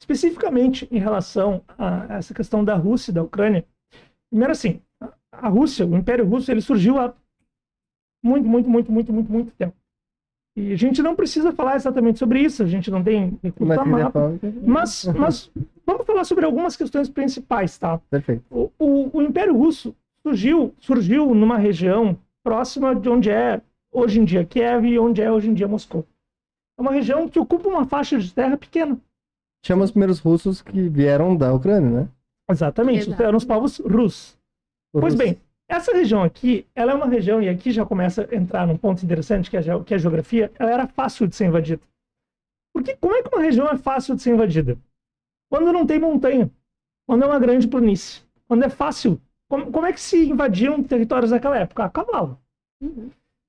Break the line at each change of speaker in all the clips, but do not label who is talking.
Especificamente em relação a essa questão da Rússia e da Ucrânia, primeiro assim, a Rússia, o Império Russo, ele surgiu há muito tempo. E a gente não precisa falar exatamente sobre isso, a gente não tem recurso a mapa, mas vamos falar sobre algumas questões principais, tá?
Perfeito.
O Império Russo surgiu numa região próxima de onde é hoje em dia Kiev e onde é hoje em dia Moscou. É uma região que ocupa uma faixa de terra pequena.
Chama os primeiros russos que vieram da Ucrânia, né?
Exatamente, eram os povos russos. Pois bem, essa região aqui, ela é uma região, e aqui já começa a entrar num ponto interessante, que é a geografia, ela era fácil de ser invadida. Porque como é que uma região é fácil de ser invadida? Quando não tem montanha, quando é uma grande planície, quando é fácil. Como é que se invadiam territórios naquela época? A cavalo.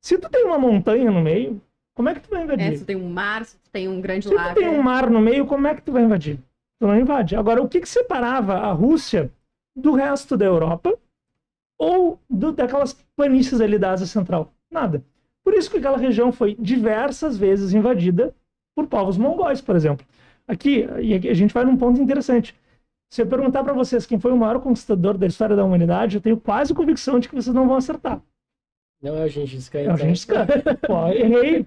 Se tu tem uma montanha no meio, como é que tu vai invadir?
Se tu tem um mar, se tu tem um grande
lago. Se tu tem um mar no meio, como é que tu vai invadir? Tu não invade. Agora, o que separava a Rússia do resto da Europa ou daquelas planícies ali da Ásia Central? Nada. Por isso que aquela região foi diversas vezes invadida por povos mongóis, por exemplo. Aqui, e a gente vai num ponto interessante. Se eu perguntar para vocês quem foi o maior conquistador da história da humanidade, eu tenho quase convicção de que vocês não vão acertar.
Não é o Gengis Khan,
então. É o Gengis Khan. Pô, errei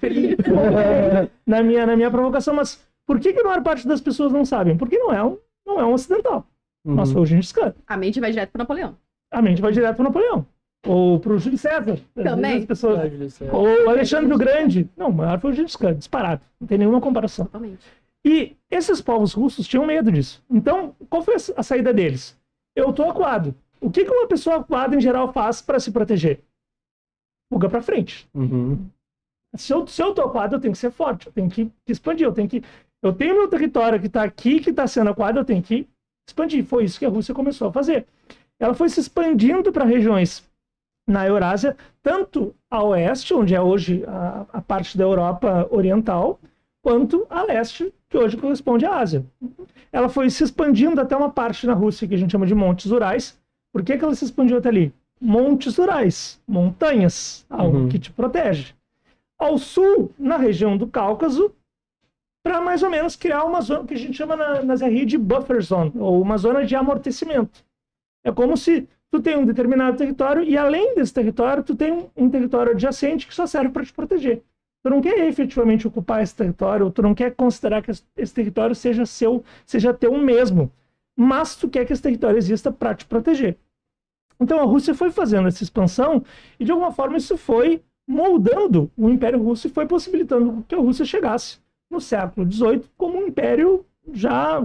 na minha provocação, mas por que a maior parte das pessoas não sabem? Porque não é um ocidental. Mas foi o Gengis Khan.
A mente vai direto para Napoleão.
A mente vai direto para Napoleão. Ou para o Júlio César.
Também.
As pessoas... Ou o Alexandre o Grande. Não, o maior foi o Gengis Khan, disparado. Não tem nenhuma comparação.
Totalmente.
E esses povos russos tinham medo disso. Então, qual foi a saída deles? Eu tô acuado. O que uma pessoa acuada, em geral, faz para se proteger? Fuga para frente. Se eu tô acuado, eu tenho que ser forte. Eu tenho que expandir. Eu tenho meu território que está aqui, que está sendo acuado, eu tenho que expandir. Foi isso que a Rússia começou a fazer. Ela foi se expandindo para regiões na Eurásia, tanto a oeste, onde é hoje a parte da Europa oriental, quanto a leste, que hoje corresponde à Ásia. Ela foi se expandindo até uma parte na Rússia que a gente chama de Montes Urais. Por que ela se expandiu até ali? Montes Urais, montanhas, algo que te protege. Ao sul, na região do Cáucaso, para mais ou menos criar uma zona que a gente chama na ZRI de buffer zone, ou uma zona de amortecimento. É como se tu tem um determinado território e além desse território, tu tem um território adjacente que só serve para te proteger. Tu não quer efetivamente ocupar esse território, tu não quer considerar que esse território seja teu mesmo, mas tu quer que esse território exista para te proteger. Então a Rússia foi fazendo essa expansão e de alguma forma isso foi moldando o Império Russo e foi possibilitando que a Rússia chegasse no século XVIII como um império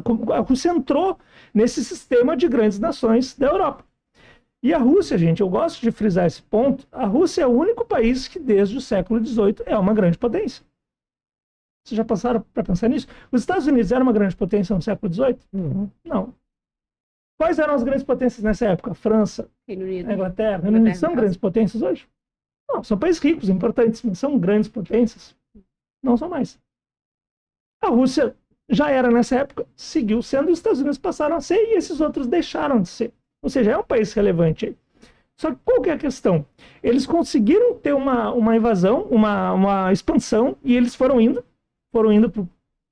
como a Rússia entrou nesse sistema de grandes nações da Europa. E a Rússia, gente, eu gosto de frisar esse ponto, a Rússia é o único país que desde o século XVIII é uma grande potência. Vocês já passaram para pensar nisso? Os Estados Unidos eram uma grande potência no século XVIII? Não. Quais eram as grandes potências nessa época? A França,
Reino Unido,
a Inglaterra. Reino Unido são grandes potências hoje? Não, são países ricos, importantes, mas são grandes potências? Não são mais. A Rússia já era nessa época, seguiu sendo, os Estados Unidos passaram a ser e esses outros deixaram de ser. Ou seja, é um país relevante aí. Só que qual que é a questão? Eles conseguiram ter uma invasão, uma expansão, e eles foram indo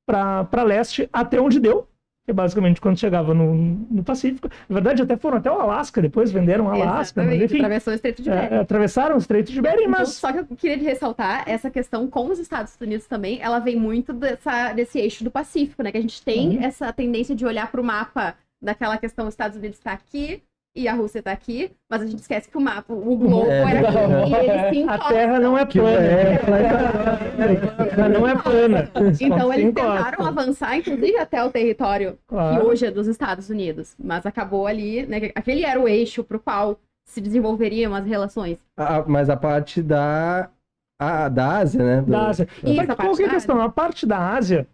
para leste até onde deu, que é basicamente quando chegava no Pacífico. Na verdade, até foram até o Alasca, depois venderam o Alasca. Mas, enfim,
atravessou o Estreito de Bering.
Atravessaram o Estreito de Bering, mas...
Só que eu queria ressaltar, essa questão com os Estados Unidos também, ela vem muito desse eixo do Pacífico, né? Que a gente tem essa tendência de olhar para o mapa daquela questão, os Estados Unidos está aqui, e a Rússia está aqui, mas a gente esquece que o mapa, o globo era aqui, e ele se encosta.
A Terra não é plana. Não é plana.
Então eles tentaram avançar, inclusive, até o território que hoje é dos Estados Unidos, mas acabou ali, né? Aquele era o eixo para o qual se desenvolveriam as relações.
Mas a parte da Ásia, né?
Da Ásia. Qual que é a questão? A parte da Ásia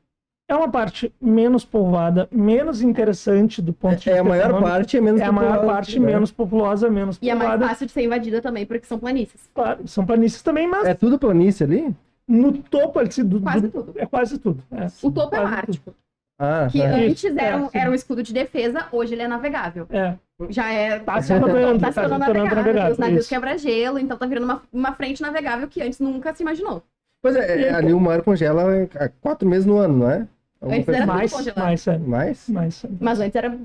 é uma parte menos povoada, menos interessante do ponto de vista
a maior parte, menos populosa.
É a maior parte, menos populosa, menos povoada.
E é mais fácil de ser invadida também, porque são planícies.
Claro, são planícies também, mas...
É tudo planície ali?
No topo,
quase tudo.
É quase tudo.
O topo é o Ártico.
Que
antes era um escudo de defesa, hoje ele é navegável. Já
tá se tornando navegável.
Os navios quebra-gelo, então tá virando uma frente navegável que antes nunca se imaginou.
Pois ali o mar congela há 4 meses no ano, não é?
Antes era tudo
mais,
congelado.
Mais?
mais.
Mas antes era...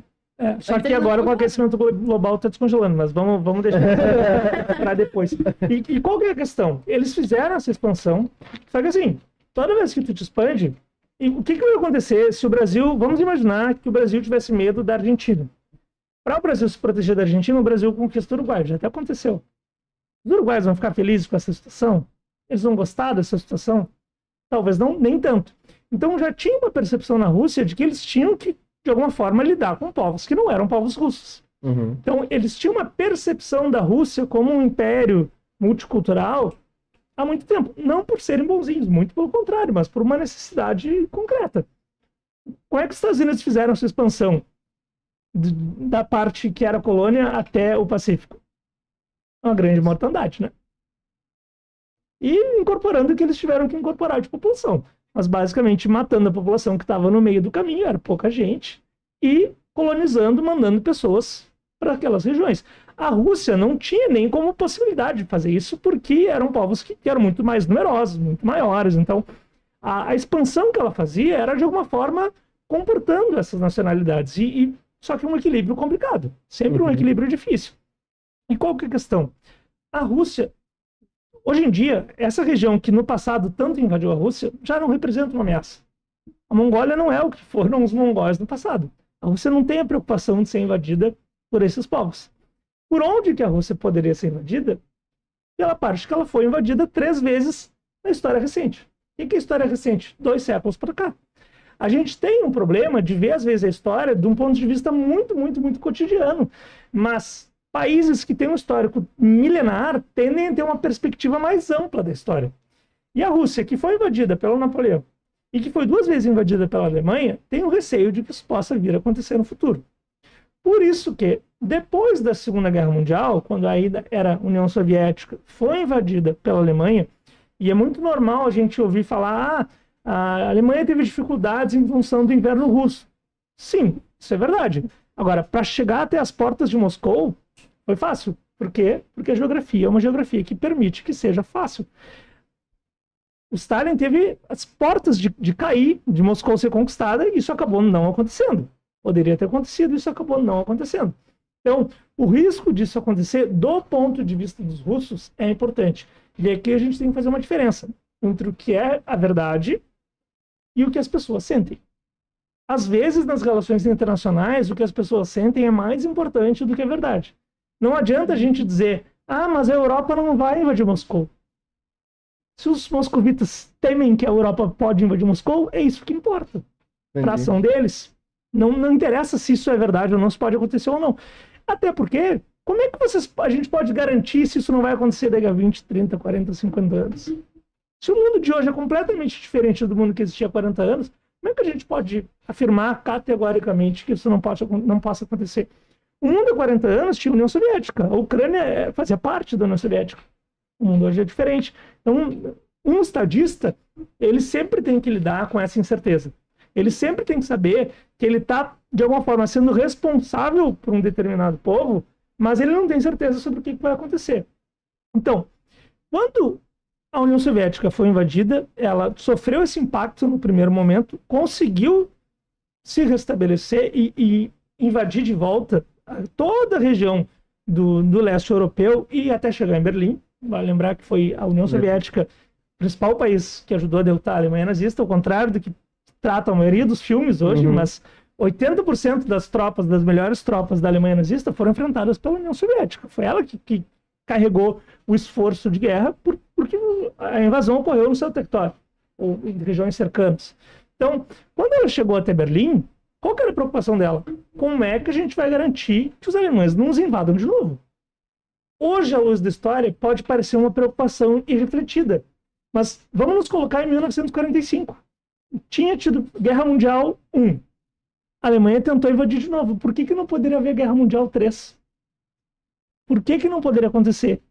Só
Antes
que
eles
agora
não
com o aquecimento global está descongelando, mas vamos deixar para depois. E qual que é a questão? Eles fizeram essa expansão, só que assim, toda vez que tu te expande, o que vai acontecer se o Brasil, vamos imaginar que o Brasil tivesse medo da Argentina. Para o Brasil se proteger da Argentina, o Brasil conquista o Uruguai, já até aconteceu. Os uruguaios vão ficar felizes com essa situação? Eles vão gostar dessa situação? Talvez não, nem tanto. Então já tinha uma percepção na Rússia de que eles tinham que, de alguma forma, lidar com povos que não eram povos russos.
Uhum.
Então eles tinham uma percepção da Rússia como um império multicultural há muito tempo. Não por serem bonzinhos, muito pelo contrário, mas por uma necessidade concreta. Como é que os Estados Unidos fizeram essa expansão da parte que era colônia até o Pacífico? Uma grande mortandade, né? E incorporando o que eles tiveram que incorporar de população. Mas basicamente matando a população que estava no meio do caminho, era pouca gente, e colonizando, mandando pessoas para aquelas regiões. A Rússia não tinha nem como possibilidade de fazer isso, porque eram povos que eram muito mais numerosos, muito maiores. Então, a expansão que ela fazia era, de alguma forma, comportando essas nacionalidades. Só que um equilíbrio complicado. Sempre um equilíbrio difícil. E qual que é a questão? A Rússia, hoje em dia, essa região que no passado tanto invadiu a Rússia, já não representa uma ameaça. A Mongólia não é o que foram os mongóis no passado. A Rússia não tem a preocupação de ser invadida por esses povos. Por onde que a Rússia poderia ser invadida? Pela parte que ela foi invadida 3 vezes na história recente. O que é história recente? 2 séculos para cá. A gente tem um problema de ver, às vezes, a história de um ponto de vista muito, muito, muito cotidiano. Mas países que têm um histórico milenar tendem a ter uma perspectiva mais ampla da história. E a Rússia, que foi invadida pelo Napoleão e que foi 2 vezes invadida pela Alemanha, tem o receio de que isso possa vir a acontecer no futuro. Por isso que, depois da Segunda Guerra Mundial, quando ainda era a União Soviética, foi invadida pela Alemanha, e é muito normal a gente ouvir falar a Alemanha teve dificuldades em função do inverno russo. Sim, isso é verdade. Agora, para chegar até as portas de Moscou, foi fácil. Por quê? Porque a geografia é uma geografia que permite que seja fácil. O Stalin teve as portas de cair, de Moscou ser conquistada, e isso acabou não acontecendo. Poderia ter acontecido, isso acabou não acontecendo. Então, o risco disso acontecer, do ponto de vista dos russos, é importante. E aqui a gente tem que fazer uma diferença entre o que é a verdade e o que as pessoas sentem. Às vezes, nas relações internacionais, o que as pessoas sentem é mais importante do que a verdade. Não adianta a gente dizer, mas a Europa não vai invadir Moscou. Se os moscovitas temem que a Europa pode invadir Moscou, é isso que importa. Para a ação deles. Não interessa se isso é verdade ou não, se pode acontecer ou não. Até porque, como é que a gente pode garantir se isso não vai acontecer daqui a 20, 30, 40, 50 anos? Se o mundo de hoje é completamente diferente do mundo que existia há 40 anos, como é que a gente pode afirmar categoricamente que isso não possa acontecer? O mundo há 40 anos tinha a União Soviética. A Ucrânia fazia parte da União Soviética. O mundo hoje é diferente. Então, um estadista, ele sempre tem que lidar com essa incerteza. Ele sempre tem que saber que ele está, de alguma forma, sendo responsável por um determinado povo, mas ele não tem certeza sobre o que vai acontecer. Então, quando a União Soviética foi invadida, ela sofreu esse impacto no primeiro momento, conseguiu se restabelecer e invadir de volta toda a região do leste europeu e até chegar em Berlim. Vale lembrar que foi a União Soviética o principal país que ajudou a derrotar a Alemanha nazista, ao contrário do que trata a maioria dos filmes hoje, mas 80% das melhores tropas da Alemanha nazista foram enfrentadas pela União Soviética. Foi ela que carregou o esforço de guerra porque a invasão ocorreu no seu território, ou em regiões cercanas. Então, quando ela chegou até Berlim, qual que era a preocupação dela? Como é que a gente vai garantir que os alemães não os invadam de novo? Hoje, à luz da história, pode parecer uma preocupação irrefletida, mas vamos nos colocar em 1945. Tinha tido Guerra Mundial I. A Alemanha tentou invadir de novo. Por que não poderia haver Guerra Mundial III? Por que não poderia acontecer?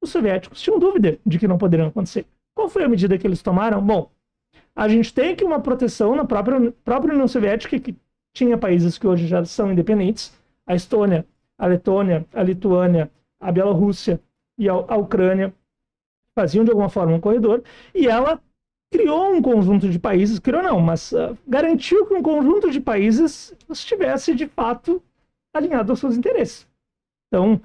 Os soviéticos tinham dúvida de que não poderiam acontecer. Qual foi a medida que eles tomaram? Bom, a gente tem aqui uma proteção na própria União Soviética, que tinha países que hoje já são independentes. A Estônia, a Letônia, a Lituânia, a Bielorrússia e a Ucrânia faziam de alguma forma um corredor. E ela criou um conjunto de países, criou não, mas garantiu que um conjunto de países estivesse, de fato, alinhado aos seus interesses. Então,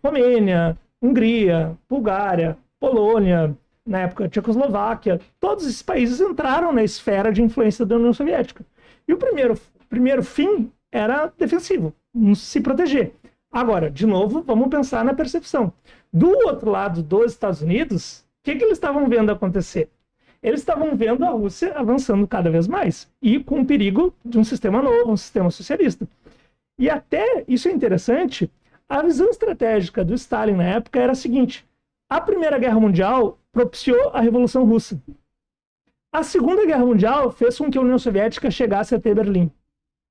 Romênia, Hungria, Bulgária, Polônia, na época Tchecoslováquia, todos esses países entraram na esfera de influência da União Soviética. E o primeiro fim era defensivo, se proteger. Agora, de novo, vamos pensar na percepção. Do outro lado dos Estados Unidos, o que eles estavam vendo acontecer? Eles estavam vendo a Rússia avançando cada vez mais e com o perigo de um sistema novo, um sistema socialista. E até, isso é interessante, a visão estratégica do Stalin na época era a seguinte: a Primeira Guerra Mundial propiciou a Revolução Russa. A Segunda Guerra Mundial fez com que a União Soviética chegasse até Berlim.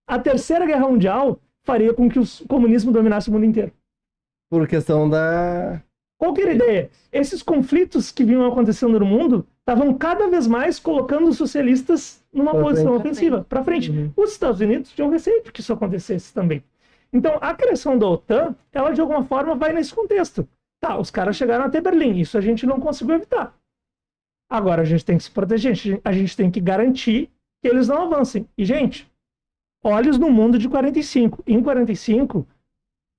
A Terceira Guerra Mundial faria com que o comunismo dominasse o mundo inteiro.
Por questão da...
Qual que era a ideia? Esses conflitos que vinham acontecendo no mundo estavam cada vez mais colocando os socialistas numa posição ofensiva, para frente. Os Estados Unidos tinham receio de que isso acontecesse também. Então, a criação da OTAN, ela de alguma forma vai nesse contexto. Tá, os caras chegaram até Berlim, isso a gente não conseguiu evitar. Agora a gente tem que se proteger, a gente tem que garantir que eles não avancem. E, gente, olhos no mundo de 45. Em 45,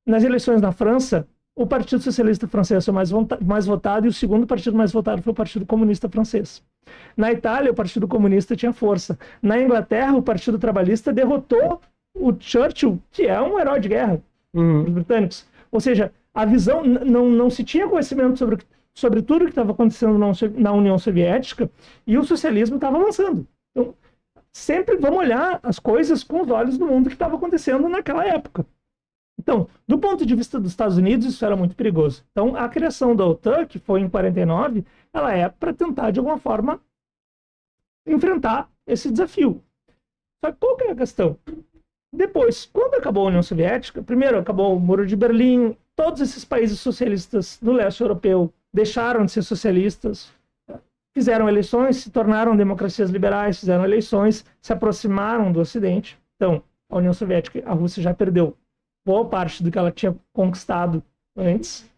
nas eleições na França, o Partido Socialista Francês foi mais votado e o segundo partido mais votado foi o Partido Comunista Francês. Na Itália, o Partido Comunista tinha força. Na Inglaterra, o Partido Trabalhista derrotou o Churchill, que é um herói de guerra dos britânicos. Ou seja, a visão, não se tinha conhecimento sobre tudo que estava acontecendo na União Soviética e o socialismo estava avançando. Então, sempre vamos olhar as coisas com os olhos do mundo que estava acontecendo naquela época. Então, do ponto de vista dos Estados Unidos, isso era muito perigoso. Então, a criação da OTAN, que foi em 49, ela é para tentar, de alguma forma, enfrentar esse desafio. Só que qual que é a questão? Depois, quando acabou a União Soviética, primeiro acabou o Muro de Berlim, todos esses países socialistas do leste europeu deixaram de ser socialistas, fizeram eleições, se tornaram democracias liberais, fizeram eleições, se aproximaram do Ocidente. Então, a União Soviética, a Rússia já perdeu boa parte do que ela tinha conquistado antes.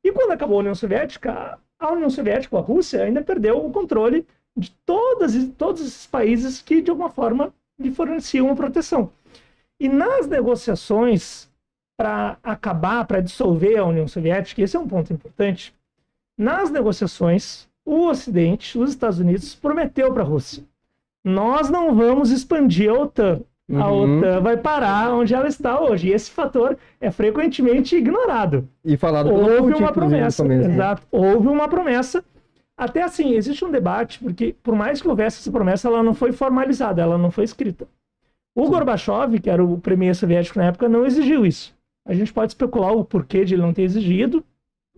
E quando acabou a União Soviética, a Rússia, ainda perdeu o controle de todos esses países que, de alguma forma, lhe forneciam uma proteção. E nas negociações para acabar, para dissolver a União Soviética, esse é um ponto importante, nas negociações, o Ocidente, os Estados Unidos, prometeu para a Rússia: nós não vamos expandir a OTAN. A OTAN vai parar onde ela está hoje. E esse fator é frequentemente ignorado.
E falado
houve uma promessa. Exato. Houve uma promessa. Até assim, existe um debate, porque por mais que houvesse essa promessa, ela não foi formalizada, ela não foi escrita. O Gorbachev, que era o premier soviético na época, não exigiu isso. A gente pode especular o porquê de ele não ter exigido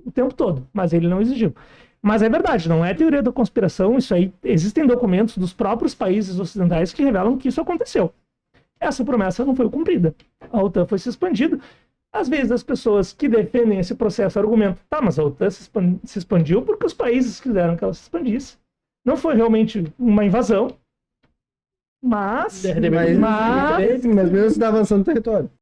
o tempo todo, mas ele não exigiu. Mas é verdade, não é teoria da conspiração, isso aí, existem documentos dos próprios países ocidentais que revelam que isso aconteceu. Essa promessa não foi cumprida. A OTAN foi se expandindo. Às vezes as pessoas que defendem esse processo argumentam: tá, mas a OTAN se expandiu porque os países quiseram que ela se expandisse. Não foi realmente uma invasão, mas mesmo assim está avançando o território.